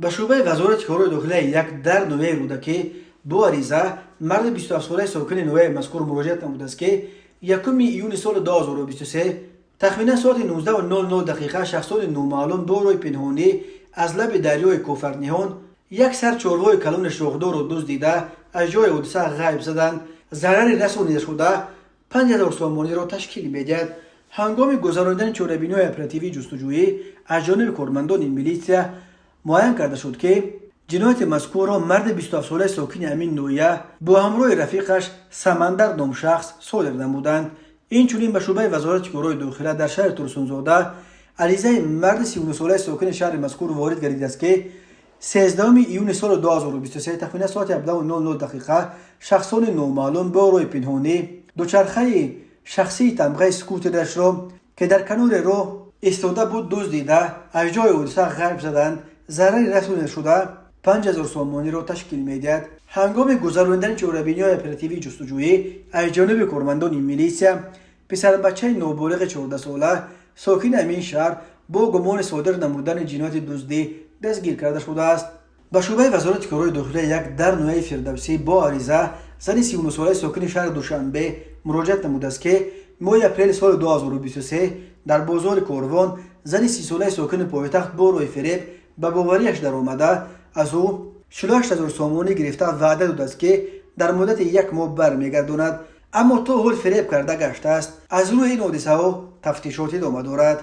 به شعبه وزارت کار داخلی یک در نوع رودکی دو عریضه مرد 27 ساله ساکن نوع مذکور مراجعت نموده است که یکم ایون سال 2023 تخمینا ساعت 19:00 دقیقه شخصان نامعلوم دو روی پنهانی از لب دریای کوفرنیان یک سر چهارراه کلان شاخدار را دزدیده از جای حادثه غیب زدند. ضرر رسانیده شده 5000 سامانی را تشکیل می‌دهد. هنگام گذراندن چاره‌بینی اپراتیوی جستجویی از جانب کارمندان میلیسیا معین کرده شد که جنایت مذکور را مرد 27 ساله ساکن امین نویه با همراه رفیقش سمندر نام شخص صادر نمودند. این چنین به شعبه وزارت کارهای داخلی در شهر ترسونزاده عریضه مرد 39 ساله ساکن شهر مذکور وارد گردیده است که 13 ایون سال 2023 تخمین ساعت 17:00 دقیقه شخصان نامعلوم با روی پنهانی دوچرخه شخصی تمغه اسکوترش را که در کنار راه ایستاده بود دزدیده از جای حادثه غیب زدند. ضرر رسانیده شده 5000 سامانی را تشکیل می‌دهد. هنگام گذراندن چاره‌بینی اپراتیوی جستجویی از جانب کارمندان میلیسیا پسر بچه نابالغ 14 ساله ساکن امین شهر با گمان صادر نمودن جنایت دزدی دستگیر کرده شده است. به شعبه وزارت کارهای داخلی یک در نوع فردوسی با عریضه زن 39 ساله ساکن شهر دوشنبه مراجعت نموده است که ماه اپریل سال 2023 در بازار کاروان زن 30 ساله ساکن پایتخت با روی فریب به باوریش در آمده از او 48000 سامانی گرفته وعده داده است که در مدت یک ماه برمیگرداند، اما تا حال فریب کرده گشته است. از روی این حادثه ها تفتیشات ادامه دارد.